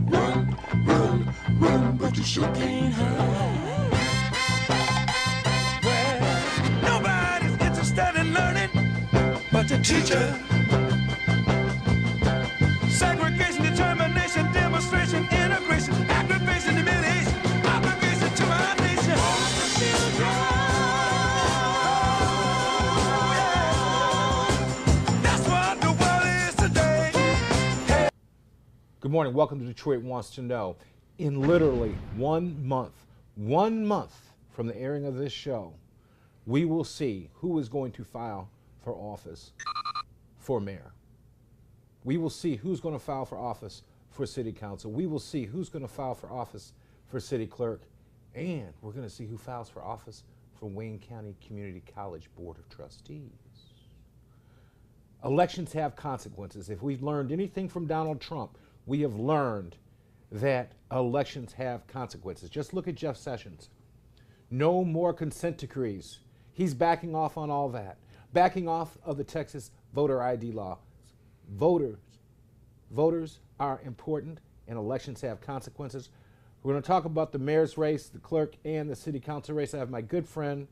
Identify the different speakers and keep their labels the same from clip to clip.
Speaker 1: Run, run, run, but you sure can't hide. Well, nobody's interested in learning but the teacher. Segregation, determination, demonstration, integration, aggravation, humiliation, obligation to our nation. All the children. That's what the world is today. Hey.
Speaker 2: Good morning. Welcome to Detroit Wants to Know. In literally 1 month from the airing of this show, we will see who is going to file for office for mayor. We will see who's going to file for office for city council. We will see who's going to file for office for city clerk. And we're going to see who files for office for Wayne County Community College Board of Trustees. Elections have consequences. If we've learned anything from Donald Trump, we have learned that elections have consequences. Just look at Jeff Sessions. No more consent decrees. He's backing off on all that. Backing off of the Texas voter ID law. Voters are important, and elections have consequences. We're going to talk about the mayor's race, the clerk, and the city council race. I have my good friend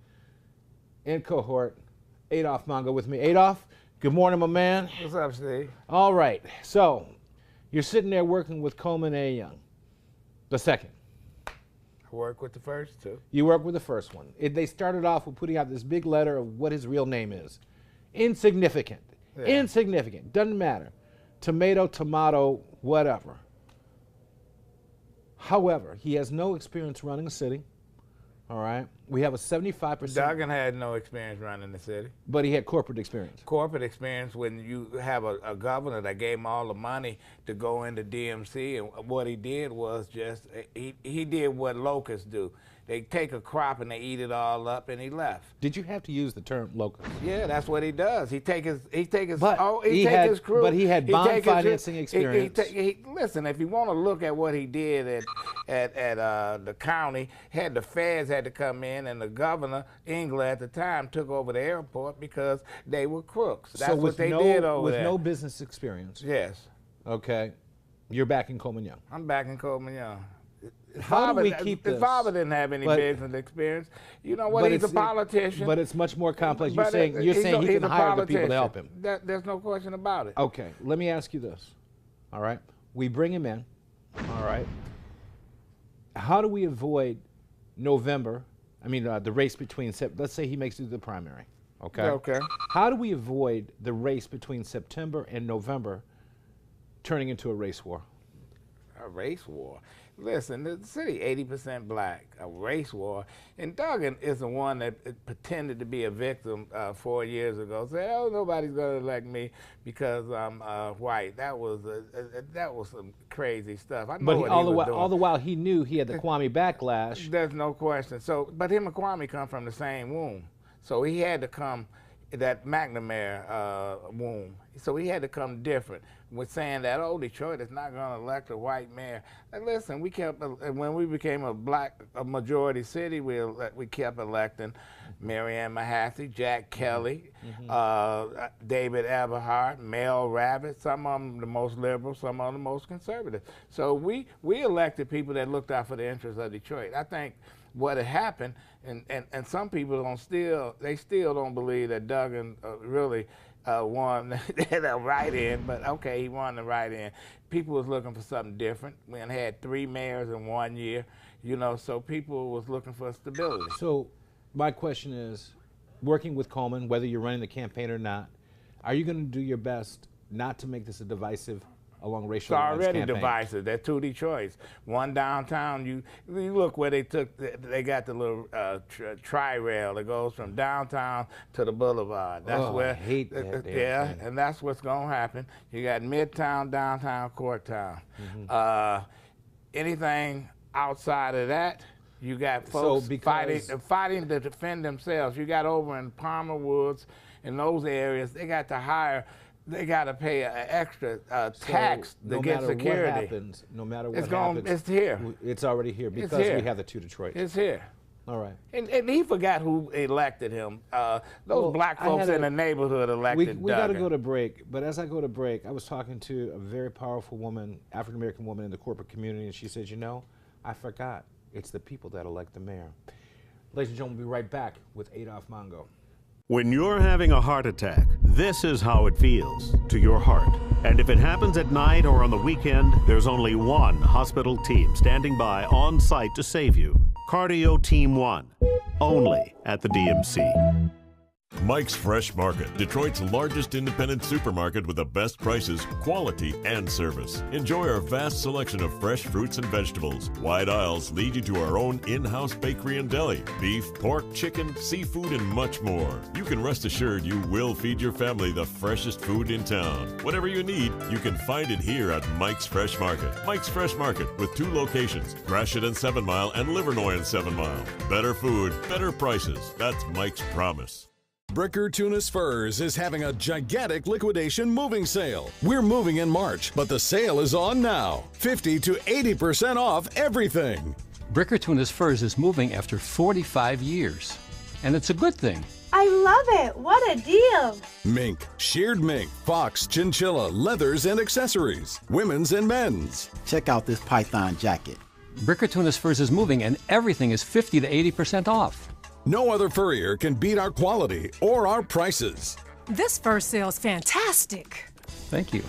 Speaker 2: and cohort, Adolph Mongo, with me. Adolph, good morning, my man.
Speaker 3: What's up, Steve?
Speaker 2: All right, so you're sitting there working with Coleman A. Young, the second.
Speaker 3: I work with the first two.
Speaker 2: You work with the first one. They started off with putting out this big letter of what his real name is. Insignificant. Yeah. Insignificant. Doesn't matter. Tomato, whatever. However, he has no experience running a city. All right. We have a 75%.
Speaker 3: Duggan had no experience running the city.
Speaker 2: But he had corporate experience.
Speaker 3: Corporate experience when you have a governor that gave him all the money to go into DMC, and what he did was just, he did what locusts do. They take a crop and they eat it all up, and he left.
Speaker 2: Did you have to use the term locust?
Speaker 3: Yeah, that's what he does. He take his
Speaker 2: his
Speaker 3: crew.
Speaker 2: But he had bond financing experience.
Speaker 3: Listen, if you want to look at what he did at the county, the feds had to come in, and the governor, Engler at the time, took over the airport because they were crooks. That's what they did over there.
Speaker 2: With no business experience.
Speaker 3: Yes.
Speaker 2: Okay. You're backing Coleman Young.
Speaker 3: I'm backing Coleman Young.
Speaker 2: How do we keep this?
Speaker 3: His father didn't have any business experience. You know what? He's a politician.
Speaker 2: But it's much more complex. You're saying he can hire the people to help him.
Speaker 3: There's no question about it.
Speaker 2: Okay. Let me ask you this. All right. We bring him in. All right. How do we avoid November? I mean, the race between, let's say he makes it to the primary. Okay.
Speaker 3: Okay.
Speaker 2: How do we avoid the race between September and November turning into a race war?
Speaker 3: A race war? Listen, the city 80% black, a race war. And Duggan is the one that pretended to be a victim 4 years ago. Said, "Oh, nobody's going to elect me because I'm white." That was some crazy stuff. I know
Speaker 2: but
Speaker 3: what he was doing.
Speaker 2: All the while, he knew he had the Kwame backlash.
Speaker 3: There's no question. So, but him and Kwame come from the same womb, so he had to come that McNamara womb. So he had to come different with saying that, oh, Detroit is not going to elect a white mayor. And listen, when we became a majority city, we kept electing Marianne Mahaffey, Jack Kelly, David Eberhard, Mel Rabbit, some of them the most liberal, some of them the most conservative. So we elected people that looked out for the interests of Detroit. I think what had happened, and some people still don't believe that Duggan really won the write-in, but okay, he won the write-in. People was looking for something different. We had 3 mayors in 1 year, so people was looking for stability.
Speaker 2: So my question is, working with Coleman, whether you're running the campaign or not, are you going to do your best not to make this a divisive along racial lines
Speaker 3: It's already
Speaker 2: campaign?
Speaker 3: divisive. They're 2 Detroits. One downtown. You look where they got the little tri-rail that goes from downtown to the boulevard. That's where.
Speaker 2: I hate that.
Speaker 3: Yeah, and that's what's going to happen. You got Midtown, downtown, Courtown. Anything outside of that, you got folks fighting to defend themselves. You got over in Palmer Woods, in those areas, they got to hire. They got to pay an extra tax to get security.
Speaker 2: No matter what happens,
Speaker 3: it's here.
Speaker 2: It's already here because we have the 2 Detroits.
Speaker 3: It's here.
Speaker 2: All right.
Speaker 3: And he forgot who elected him. Those black folks in the neighborhood elected
Speaker 2: We got to
Speaker 3: Duggan.
Speaker 2: go to break, but as I go to break, I was talking to a very powerful woman, African-American woman in the corporate community, and she says, you know, I forgot. It's the people that elect the mayor. Ladies and gentlemen, we'll be right back with Adolph Mongo.
Speaker 4: When you're having a heart attack, this is how it feels to your heart. And if it happens at night or on the weekend, there's only one hospital team standing by on site to save you. Cardio Team 1, only at the DMC.
Speaker 5: Mike's Fresh Market, Detroit's largest independent supermarket with the best prices, quality, and service. Enjoy our vast selection of fresh fruits and vegetables. Wide aisles lead you to our own in-house bakery and deli. Beef, pork, chicken, seafood, and much more. You can rest assured you will feed your family the freshest food in town. Whatever you need, you can find it here at Mike's Fresh Market. Mike's Fresh Market with 2 locations, Gratiot and 7 Mile and Livernois and 7 Mile. Better food, better prices. That's Mike's promise.
Speaker 6: Bricker Tunis Furs is having a gigantic liquidation moving sale. We're moving in March, but the sale is on now. 50 to 80% off everything.
Speaker 7: Bricker Tunis Furs is moving after 45 years. And it's a good thing.
Speaker 8: I love it. What a deal.
Speaker 6: Mink, sheared mink, fox, chinchilla, leathers, and accessories. Women's and men's.
Speaker 9: Check out this python jacket.
Speaker 7: Bricker Tunis Furs is moving and everything is 50 to 80% off.
Speaker 6: No other furrier can beat our quality or our prices.
Speaker 10: This fur sale's fantastic.
Speaker 7: Thank you.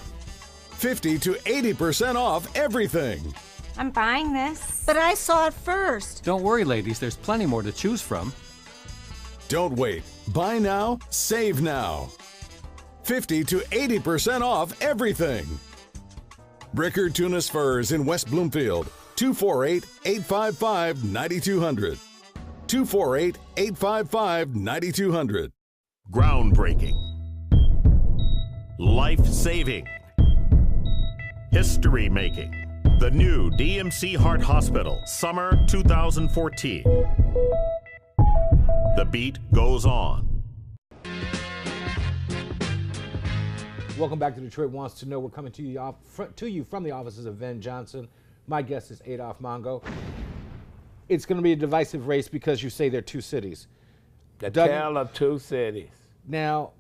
Speaker 6: 50 to 80% off everything.
Speaker 8: I'm buying this.
Speaker 10: But I saw it first.
Speaker 7: Don't worry, ladies, there's plenty more to choose from.
Speaker 6: Don't wait. Buy now, save now. 50 to 80% off everything. Bricker Tunis Furs in West Bloomfield, 248-855-9200. 248-855-9200.
Speaker 4: Groundbreaking. Life-saving. History-making. The new DMC Heart Hospital, summer 2014. The beat goes on.
Speaker 2: Welcome back to Detroit Wants to Know. We're coming to you from the offices of Ven Johnson. My guest is Adolph Mongo. It's going to be a divisive race because you say they're 2 cities.
Speaker 3: The tale of 2 cities.
Speaker 2: Now,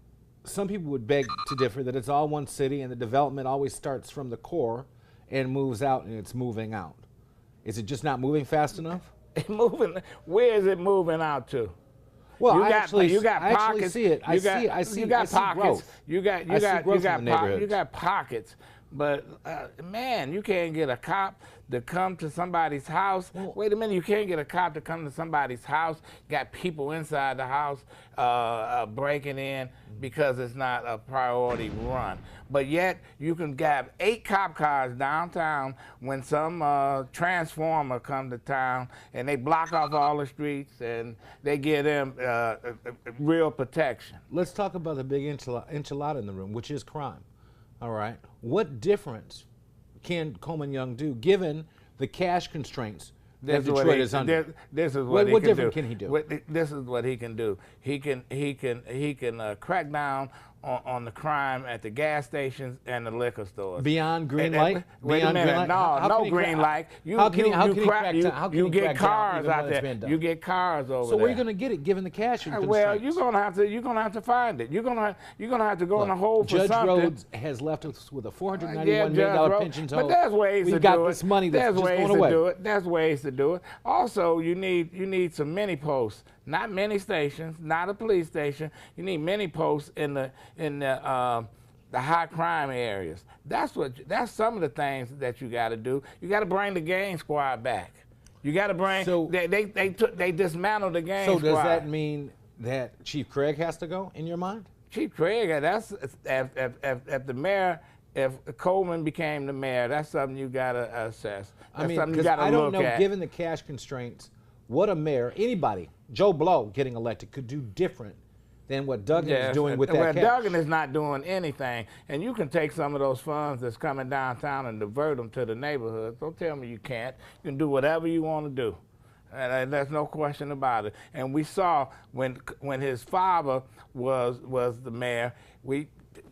Speaker 2: some people would beg to differ that it's all one city and the development always starts from the core and moves out and it's moving out. Is it just not moving fast enough?
Speaker 3: Where is it moving out to?
Speaker 2: Well,
Speaker 3: I actually see it.
Speaker 2: I see growth.
Speaker 3: You got pockets, but man, you can't get a cop to come to somebody's house. Wait a minute, you can't get a cop to come to somebody's house. Got people inside the house breaking in because it's not a priority run. But yet you can have 8 cop cars downtown when some transformer come to town and they block off all the streets and they give them real protection.
Speaker 2: Let's talk about the big enchilada in the room, which is crime. All right. What difference can Coleman Young do given the cash constraints that Detroit is under?
Speaker 3: This is what
Speaker 2: what different can he do?
Speaker 3: This is what he can do. He can crack down on the crime at the gas stations and the liquor stores.
Speaker 2: Beyond green light?
Speaker 3: Wait a minute. No green light. You get cars out there. You get cars over there.
Speaker 2: So where are you going to get it given the cash constraints?
Speaker 3: Well, you're gonna have to find it. You're gonna have to go in a hole for
Speaker 2: Judge
Speaker 3: something.
Speaker 2: Rhodes has left us with a $491 million pension total.
Speaker 3: But there's ways to do it.
Speaker 2: We've got this money that's just going away.
Speaker 3: There's ways to do it. Also, you need some mini posts. Not many stations, not a police station. You need many posts in the high crime areas. That's some of the things that you got to do. You got to bring the gang squad back. You got to bring. So they dismantled the gang squad.
Speaker 2: So does that mean that Chief Craig has to go in your mind?
Speaker 3: Chief Craig, that's if the mayor. If Coleman became the mayor, that's something you got to assess. That's something you got to look at.
Speaker 2: I don't know, given the cash constraints, what a mayor, anybody, Joe Blow getting elected could do different than what Duggan is doing with that cash.
Speaker 3: Duggan is not doing anything, and you can take some of those funds that's coming downtown and divert them to the neighborhoods. Don't tell me you can't. You can do whatever you want to do. And there's no question about it. And we saw when his father was the mayor,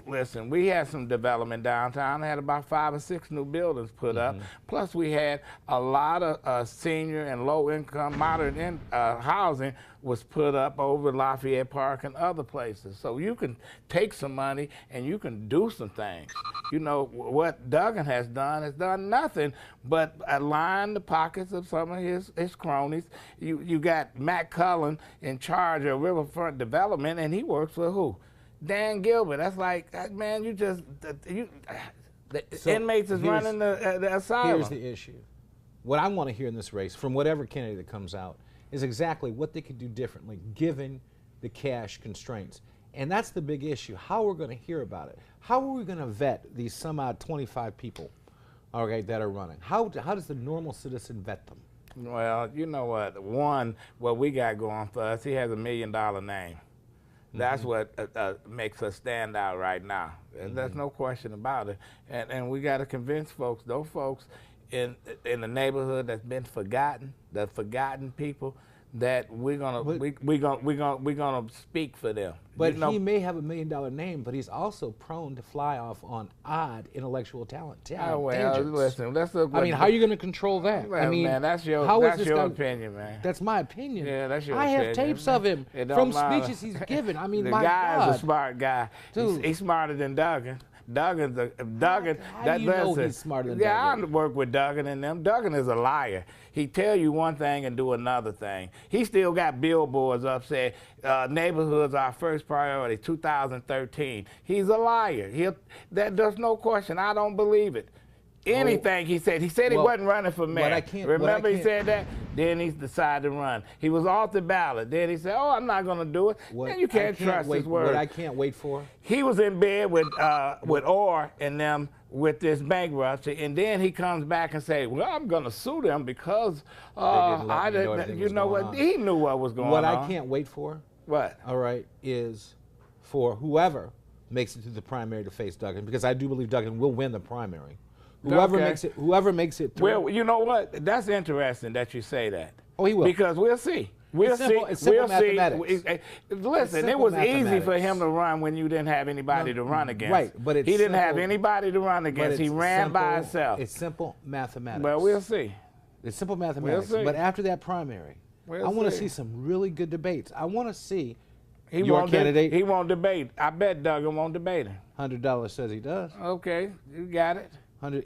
Speaker 3: listen, we had some development downtown. I had about 5 or 6 new buildings put up. Plus, we had a lot of senior and low-income, moderate housing was put up over Lafayette Park and other places. So you can take some money and you can do some things. You know, what Duggan has done nothing but line the pockets of some of his cronies. You got Matt Cullen in charge of Riverfront Development, and he works for who? Dan Gilbert. That's like, man, the inmates is running the asylum.
Speaker 2: Here's the issue. What I want to hear in this race, from whatever candidate that comes out, is exactly what they could do differently given the cash constraints. And that's the big issue, how we're going to hear about it. How are we going to vet these some odd 25 people, okay, that are running? How does the normal citizen vet them?
Speaker 3: Well, you know what? What we got going for us, he has $1 million name. That's what makes us stand out right now. There's no question about it. And we got to convince folks, those folks in the neighborhood that's been forgotten, the forgotten people, that we're gonna speak for them.
Speaker 2: But he may have $1 million name, but he's also prone to fly off on odd intellectual talent.
Speaker 3: Oh, well, listen, let's look.
Speaker 2: I mean, how are you going to control that?
Speaker 3: Well,
Speaker 2: I mean,
Speaker 3: man, that's your opinion, man.
Speaker 2: That's my opinion.
Speaker 3: Yeah, that's your opinion.
Speaker 2: I have tapes of him from speeches he's given. I mean,
Speaker 3: the
Speaker 2: my
Speaker 3: guy
Speaker 2: God.
Speaker 3: is a smart guy.
Speaker 2: Dude.
Speaker 3: He's smarter than Duggan. Duggan.
Speaker 2: How do you know he's smarter than Duggan?
Speaker 3: Yeah, I work with Duggan and them. Duggan is a liar. He tell you one thing and do another thing. He still got billboards up saying neighborhoods are our first priority, 2013. He's a liar. There's no question. I don't believe it. Anything he said. He said he wasn't running for mayor. Remember he said that? Then he decided to run. He was off the ballot. Then he said, oh, I'm not going to do it. And you can't trust his word.
Speaker 2: What I can't wait for?
Speaker 3: He was in bed with Orr and them with this bankruptcy, and then he comes back and say, well, I'm going to sue them because you know what? He knew what was going on.
Speaker 2: What I can't wait for,
Speaker 3: what?
Speaker 2: All right, is for whoever makes it to the primary to face Duggan, because I do believe Duggan will win the primary. Whoever makes it through.
Speaker 3: Well, you know what? That's interesting that you say that.
Speaker 2: Oh, he will.
Speaker 3: Because we'll see. We'll see.
Speaker 2: It's simple mathematics.
Speaker 3: Listen, it was easy for him to run when you didn't have anybody to run against.
Speaker 2: Right, but he
Speaker 3: didn't have anybody to run against. He ran by himself.
Speaker 2: It's simple mathematics.
Speaker 3: Well, we'll see.
Speaker 2: It's simple mathematics.
Speaker 3: We'll see.
Speaker 2: But after that primary, I want to see some really good debates. I want to see
Speaker 3: your
Speaker 2: candidate.
Speaker 3: He won't debate. I bet Duggan won't debate him.
Speaker 2: $100 says he does.
Speaker 3: Okay, you got it.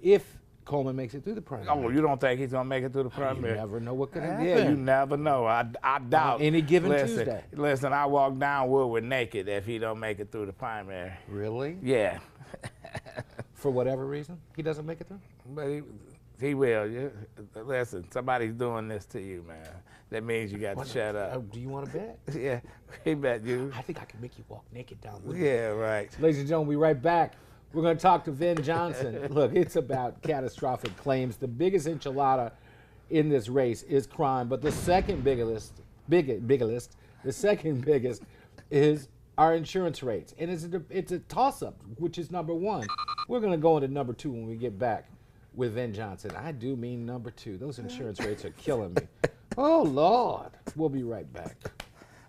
Speaker 2: If Coleman makes it through the primary.
Speaker 3: Oh, you don't think he's going to make it through the primary?
Speaker 2: You never know what could happen.
Speaker 3: Yeah, you never know. I doubt.
Speaker 2: Any given Tuesday.
Speaker 3: Listen, I walk down Woodward naked if he don't make it through the primary.
Speaker 2: Really?
Speaker 3: Yeah.
Speaker 2: For whatever reason, he doesn't make it through?
Speaker 3: But he will. Yeah. Listen, somebody's doing this to you, man. That means you got to shut up.
Speaker 2: Do you want to bet?
Speaker 3: Yeah, he bet you.
Speaker 2: I think I can make you walk naked down Woodward.
Speaker 3: Yeah, right.
Speaker 2: Ladies and gentlemen, we'll be right back. We're going to talk to Ven Johnson. Look, it's about catastrophic claims. The biggest enchilada in this race is crime, but the second biggest is our insurance rates. And it's a toss-up, which is number one. We're going to go into number two when we get back with Ven Johnson. I do mean number two. Those insurance rates are killing me. Oh, Lord. We'll be right back.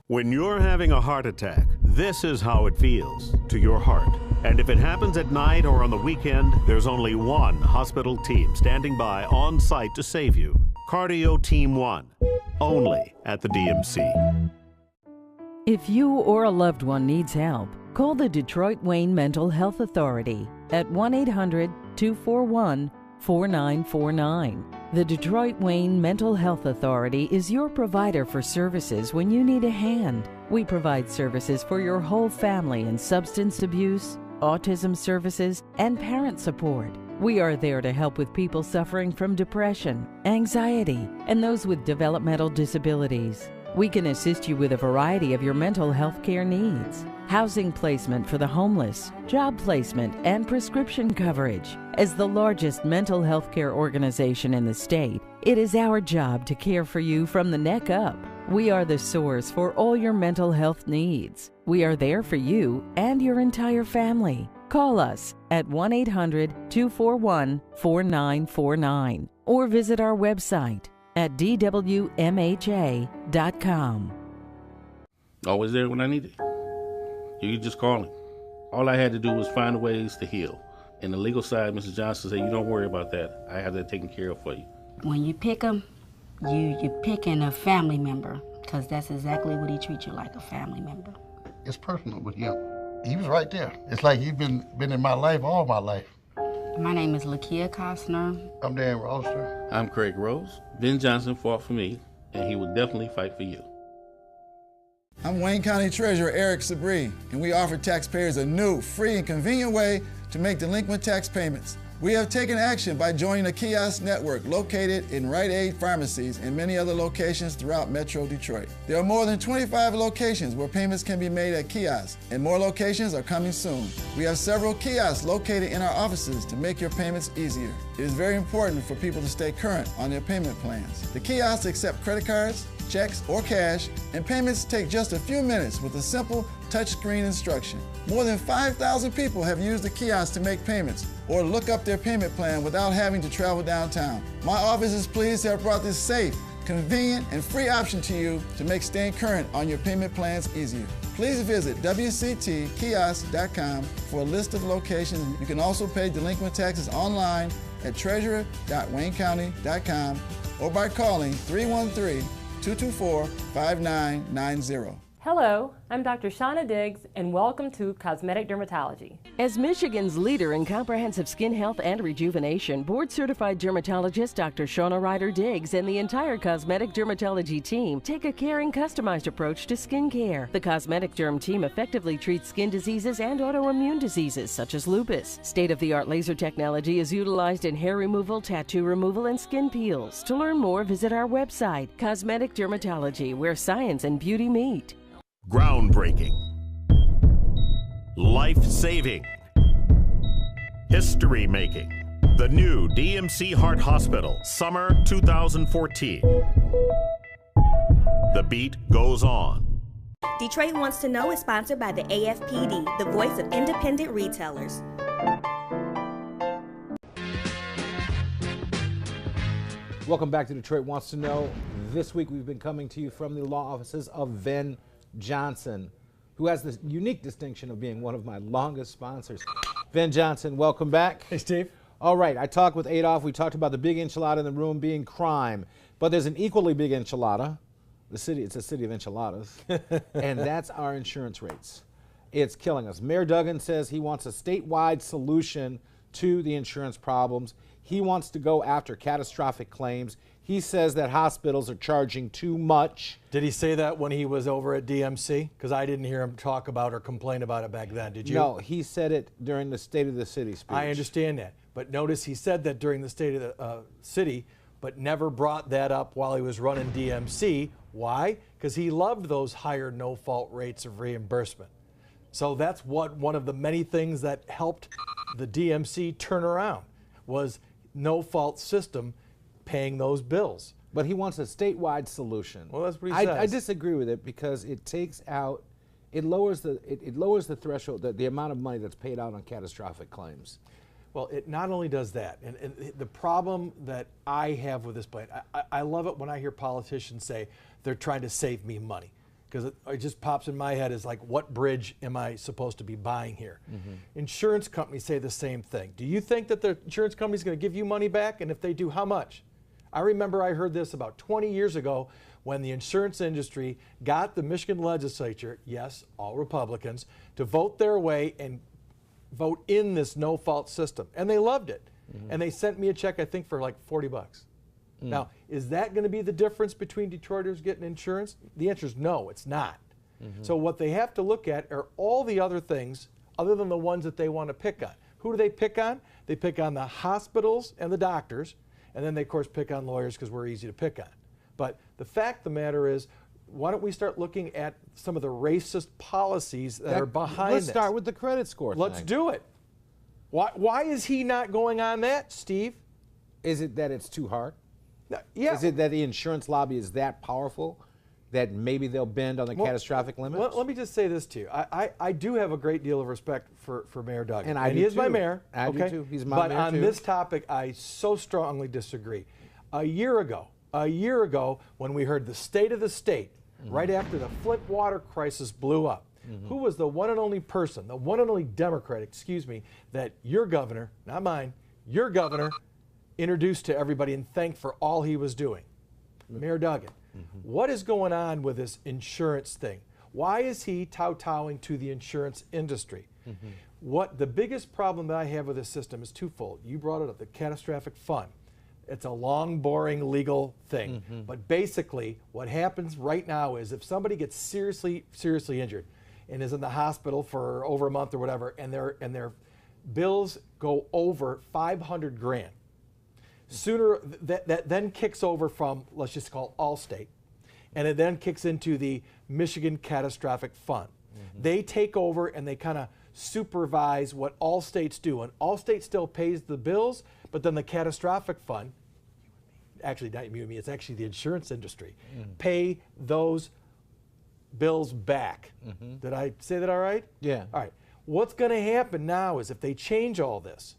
Speaker 4: When you're having a heart attack, this is how it feels to your heart. And if it happens at night or on the weekend, there's only one hospital team standing by on site to save you. Cardio Team 1, only at the DMC.
Speaker 11: If you or a loved one needs help, call the Detroit Wayne Mental Health Authority at 1-800-241-4949. The Detroit Wayne Mental Health Authority is your provider for services when you need a hand. We provide services for your whole family in substance abuse, autism services, and parent support. We are there to help with people suffering from depression, anxiety, and those with developmental disabilities. We can assist you with a variety of your mental health care needs. Housing placement for the homeless, job placement, and prescription coverage. As the largest mental health care organization in the state, it is our job to care for you from the neck up. We are the source for all your mental health needs. We are there for you and your entire family. Call us at 1-800-241-4949 or visit our website at dwmha.com.
Speaker 12: Always there when I need it. You can just call him. All I had to do was find ways to heal. And the legal side, Mrs. Johnson said, you don't worry about that. I have that taken care of for you.
Speaker 13: When you pick him, you're picking a family member, because that's exactly what he treats you, like a family member.
Speaker 14: It's personal with him. He was right there. It's like he's been in my life all my life.
Speaker 13: My name is Lakia Costner.
Speaker 14: I'm Dan Roster.
Speaker 12: I'm Craig Rose. Ven Johnson fought for me, and he will definitely fight for you.
Speaker 15: I'm Wayne County Treasurer Eric Sabree, and we offer taxpayers a new, free, and convenient way to make delinquent tax payments. We have taken action by joining a kiosk network located in Rite Aid pharmacies and many other locations throughout Metro Detroit. There are more than 25 locations where payments can be made at kiosks, and more locations are coming soon. We have several kiosks located in our offices to make your payments easier. It is very important for people to stay current on their payment plans. The kiosks accept credit cards, checks, or cash, and payments take just a few minutes with a simple touchscreen instruction. More than 5,000 people have used the kiosk to make payments or look up their payment plan without having to travel downtown. My office is pleased to have brought this safe, convenient, and free option to you to make staying current on your payment plans easier. Please visit WCTkiosk.com for a list of locations. You can also pay delinquent taxes online at treasurer.waynecounty.com or by calling 313-224-5990.
Speaker 16: Hello, I'm Dr. Shauna Diggs, and welcome to Cosmetic Dermatology.
Speaker 11: As Michigan's leader in comprehensive skin health and rejuvenation, board-certified dermatologist Dr. Shauna Ryder Diggs and the entire Cosmetic Dermatology team take a caring, customized approach to skin care. The Cosmetic Derm team effectively treats skin diseases and autoimmune diseases such as lupus. State-of-the-art laser technology is utilized in hair removal, tattoo removal, and skin peels. To learn more, visit our website, Cosmetic Dermatology, where science and beauty meet.
Speaker 4: Groundbreaking, life-saving, history-making. The new DMC Heart Hospital, summer 2014. The beat goes on.
Speaker 17: Detroit Wants to Know is sponsored by the AFPD, the voice of independent retailers.
Speaker 2: Welcome back to Detroit Wants to Know. This week we've been coming to you from the law offices of Ven Johnson, who has the unique distinction of being one of my longest sponsors. Ven Johnson, welcome back.
Speaker 18: Hey, Steve.
Speaker 2: All right, I talked with Adolph. We talked about the big enchilada in the room being crime, but there's an equally big enchilada. It's a city of enchiladas, and that's our insurance rates. It's killing us. Mayor Duggan says he wants a statewide solution to the insurance problems. He wants to go after catastrophic claims. He says that hospitals are charging too much.
Speaker 18: Did he say that when he was over at DMC? Because I didn't hear him talk about or complain about it back then. Did you?
Speaker 2: No, he said it during the State of the City speech.
Speaker 18: I understand that. But notice he said that during the State of the City, but never brought that up while he was running DMC. Why? Because he loved those higher no-fault rates of reimbursement. So that's one of the many things that helped the DMC turn around was no-fault system paying those bills.
Speaker 2: But he wants a statewide solution.
Speaker 18: Well, that's what he says.
Speaker 2: I disagree with it because it takes out, it lowers the threshold, the amount of money that's paid out on catastrophic claims.
Speaker 18: Well, it not only does that, and the problem that I have with this plan, I love it when I hear politicians say they're trying to save me money, because it just pops in my head as like, what bridge am I supposed to be buying here? Mm-hmm. Insurance companies say the same thing. Do you think that the insurance company is going to give you money back? And if they do, how much? I remember I heard this about 20 years ago when the insurance industry got the Michigan legislature, yes, all Republicans, to vote their way and vote in this no-fault system. And they loved it. Mm-hmm. And they sent me a check, I think, for like $40. Now, is that going to be the difference between Detroiters getting insurance? The answer is no, it's not. Mm-hmm. So what they have to look at are all the other things other than the ones that they want to pick on. Who do they pick on? They pick on the hospitals and the doctors, and then they, of course, pick on lawyers because we're easy to pick on. But the fact of the matter is, why don't we start looking at some of the racist policies that are behind
Speaker 2: Let's
Speaker 18: this?
Speaker 2: start with the credit score thing.
Speaker 18: Let's do it. Why is he not going on that, Steve?
Speaker 2: Is it that it's too hard?
Speaker 18: No, yeah.
Speaker 2: Is it that the insurance lobby is that powerful that maybe they'll bend on the catastrophic limits?
Speaker 18: Let me just say this to you. I do have a great deal of respect for Mayor Duggan.
Speaker 2: And
Speaker 18: he is my mayor.
Speaker 2: I do too. He's my mayor
Speaker 18: But on
Speaker 2: too.
Speaker 18: this topic, I so strongly disagree. A year ago, when we heard the state of the state, right after the Flint water crisis blew up, Who was the one and only person, the one and only Democrat, excuse me, that your governor, not mine, your governor introduced to everybody and thanked for all he was doing? Mayor Duggan. What is going on with this insurance thing? Why is he kowtowing to the insurance industry? What the biggest problem that I have with this system is twofold. You brought it up, the catastrophic fund. It's a long, boring legal thing. But basically, what happens right now is if somebody gets seriously injured and is in the hospital for over a month or whatever, and their bills go over 500 grand, sooner that then kicks over from, let's just call Allstate, and it then kicks into the Michigan Catastrophic Fund. They take over and they kind of supervise what Allstate's do, and Allstate still pays the bills, but then the Catastrophic Fund, actually not you and me, it's actually the insurance industry, pay those bills back. Did I say that all right?
Speaker 2: Yeah.
Speaker 18: All right. What's going to happen now is if they change all this,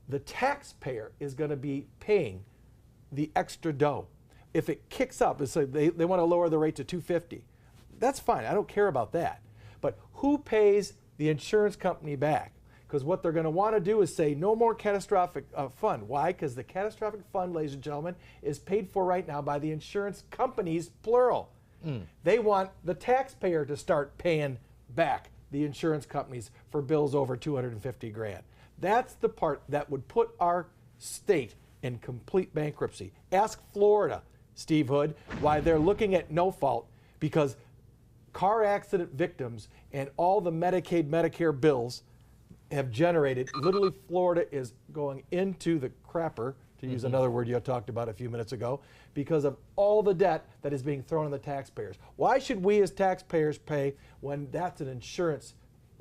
Speaker 18: the taxpayer is going to be paying the extra dough. If it kicks up, so they want to lower the rate to $250. That's fine. I don't care about that. But who pays the insurance company back? Because what they're going to want to do is say no more catastrophic fund. Why? Because the catastrophic fund, ladies and gentlemen, is paid for right now by the insurance companies, plural. They want the taxpayer to start paying back the insurance companies for bills over 250 grand. That's the part that would put our state in complete bankruptcy. Ask Florida, Steve Hood, why they're looking at no fault, because car accident victims and all the Medicaid, Medicare bills have generated, literally Florida is going into the crapper, to use another word you talked about a few minutes ago, because of all the debt that is being thrown on the taxpayers. Why should we as taxpayers pay when that's an insurance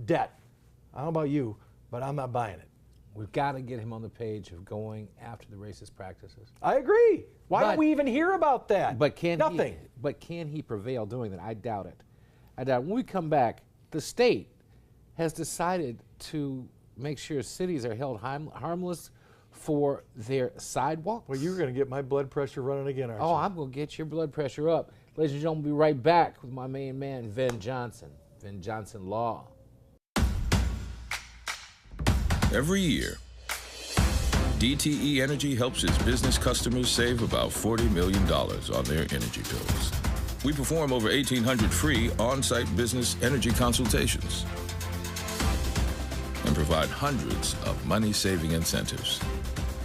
Speaker 18: debt? I don't know about you, but I'm not buying it.
Speaker 2: We've got to get him on the page of going after the racist practices.
Speaker 18: I agree. Why don't we even hear about that?
Speaker 2: But can
Speaker 18: Nothing.
Speaker 2: can he prevail doing that? I doubt it. I doubt it. When we come back, the state has decided to make sure cities are held harmless for their sidewalks.
Speaker 18: Well, you're going to get my blood pressure running again, aren't you?
Speaker 2: Oh, I'm going to get your blood pressure up. Ladies and gentlemen, we'll be right back with my main man, Ven Johnson, Ven Johnson Law.
Speaker 19: Every year, DTE Energy helps its business customers save about $40 million on their energy bills. We perform over 1,800 free on-site business energy consultations and provide hundreds of money-saving incentives.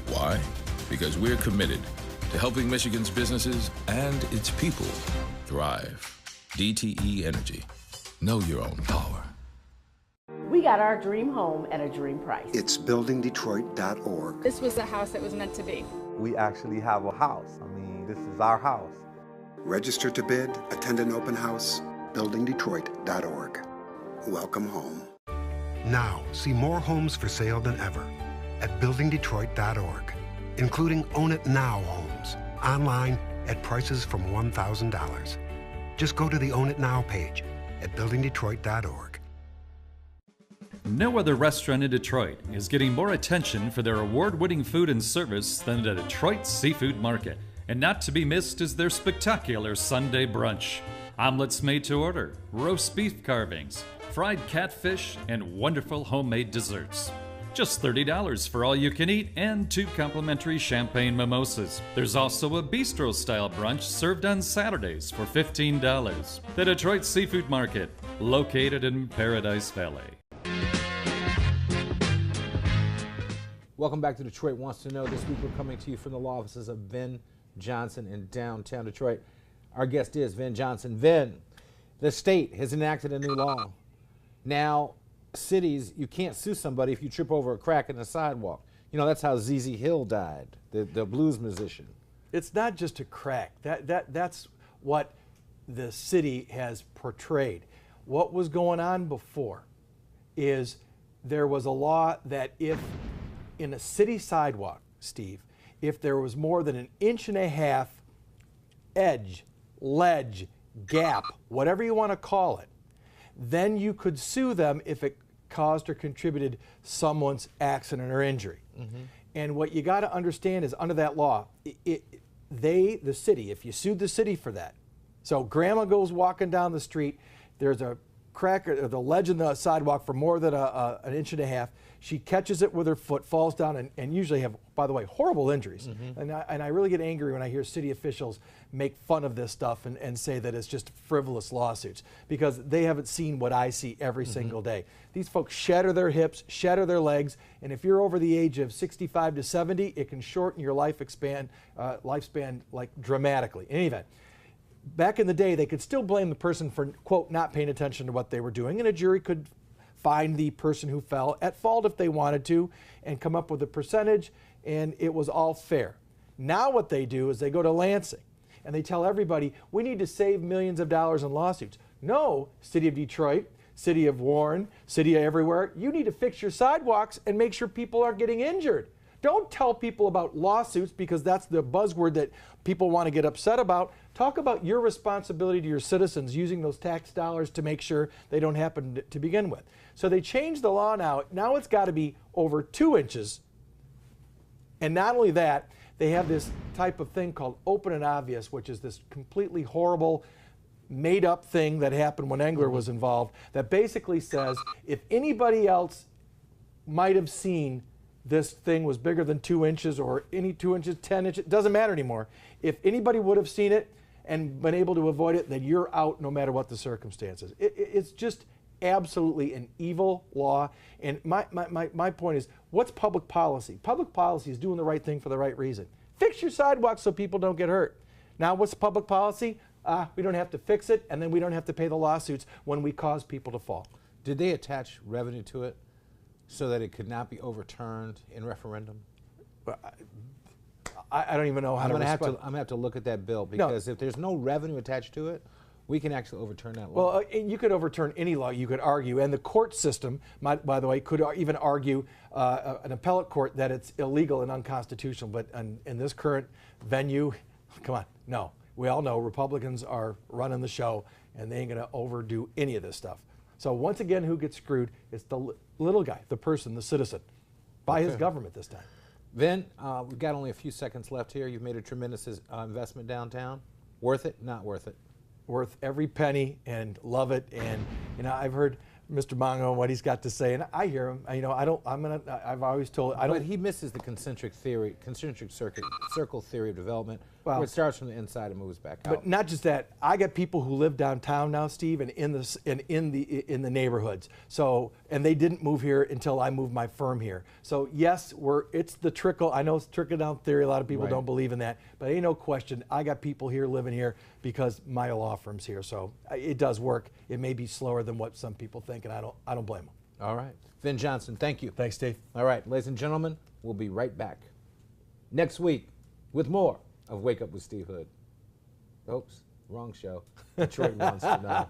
Speaker 19: Why? Because we're committed to helping Michigan's businesses and its people thrive. DTE Energy. Know your own power.
Speaker 20: We got our dream home at a dream price.
Speaker 21: It's buildingdetroit.org.
Speaker 22: This was the house that was meant to be.
Speaker 23: We actually have a house. I mean, this is our house.
Speaker 21: Register to bid, attend an open house, buildingdetroit.org. Welcome home.
Speaker 24: Now, see more homes for sale than ever at buildingdetroit.org, including Own It Now homes, online at prices from $1,000. Just go to the Own It Now page at buildingdetroit.org.
Speaker 25: No other restaurant in Detroit is getting more attention for their award-winning food and service than the Detroit Seafood Market. And not to be missed is their spectacular Sunday brunch. Omelets made to order, roast beef carvings, fried catfish, and wonderful homemade desserts. Just $30 for all you can eat and 2 complimentary champagne mimosas. There's also a bistro-style brunch served on Saturdays for $15. The Detroit Seafood Market, located in Paradise Valley.
Speaker 2: Welcome back to Detroit Wants to Know. This week we're coming to you from the law offices of Ven Johnson in downtown Detroit. Our guest is Ven Johnson. Ven, the state has enacted a new law. Now, cities, you can't sue somebody if you trip over a crack in the sidewalk. You know, that's how ZZ Hill died, the blues musician.
Speaker 18: It's not just a crack. That's what the city has portrayed. What was going on before is there was a law that if in a city sidewalk, Steve, if there was more than 1.5 inches edge, ledge, gap, whatever you want to call it, then you could sue them if it caused or contributed someone's accident or injury. And what you got to understand is under that law, the city, if you sued the city for that, so grandma goes walking down the street, There's a crack or the ledge in the sidewalk for more than an inch and a half. She catches it with her foot, falls down, and usually have, by the way, horrible injuries. And I really get angry when I hear city officials make fun of this stuff and say that it's just frivolous lawsuits, because they haven't seen what I see every single day. These folks shatter their hips, shatter their legs, and if you're over the age of 65 to 70, it can shorten your lifespan like dramatically. In any event, back in the day, they could still blame the person for, quote, not paying attention to what they were doing, and a jury could find the person who fell at fault if they wanted to and come up with a percentage, and it was all fair. Now what they do is they go to Lansing and they tell everybody, we need to save millions of dollars in lawsuits. No, City of Detroit, City of Warren, City of everywhere, you need to fix your sidewalks and make sure people aren't getting injured. Don't tell people about lawsuits, because that's the buzzword that people want to get upset about. Talk about your responsibility to your citizens, using those tax dollars to make sure they don't happen to begin with. So they changed the law now. Now it's got to be over 2 inches. And not only that, they have this type of thing called open and obvious, which is this completely horrible, made-up thing that happened when Engler was involved, that basically says if anybody else might have seen this thing was bigger than 2 inches, or any 2 inches, 10 inches, it doesn't matter anymore. If anybody would have seen it and been able to avoid it, then you're out no matter what the circumstances. It's just absolutely an evil law. And my point is, what's public policy? Public policy is doing the right thing for the right reason. Fix your sidewalks so people don't get hurt. Now, what's public policy? We don't have to fix it, and then we don't have to pay the lawsuits when we cause people to fall.
Speaker 2: Did they attach revenue to it so that it could not be overturned in referendum?
Speaker 18: I don't even know how to respond.
Speaker 2: I'm going to have to look at that bill, because if there's no revenue attached to it, we can actually overturn that law.
Speaker 18: Well, you could overturn any law, you could argue, and the court system, by the way, could even argue, an appellate court, that it's illegal and unconstitutional. But in this current venue, come on, no. We all know Republicans are running the show, and they ain't going to overdo any of this stuff. So once again, who gets screwed? It's the little guy, the person, the citizen, by his government this time.
Speaker 2: Ven, we've got only a few seconds left here. You've made a tremendous investment downtown. Worth it? Not worth it?
Speaker 18: Worth every penny, and love it. And I've heard Mr. Mongo and what he's got to say, and I hear him. I've always told.
Speaker 2: But he misses the concentric circle theory of development, where it starts from the inside and moves back out.
Speaker 18: But not just that. I got people who live downtown now, Steve, and in the neighborhoods. So, and they didn't move here until I moved my firm here. So yes, it's the trickle. I know it's trickle down theory. A lot of people don't believe in that, but ain't no question. I got people here living here because my law firm's here. So it does work. It may be slower than what some people think, and I don't blame them.
Speaker 2: All right, Ven Johnson, thank you.
Speaker 18: Thanks, Steve.
Speaker 2: All right, ladies and gentlemen, we'll be right back next week with more of Wake Up with Steve Hood. Oops, wrong show. Detroit wants to know.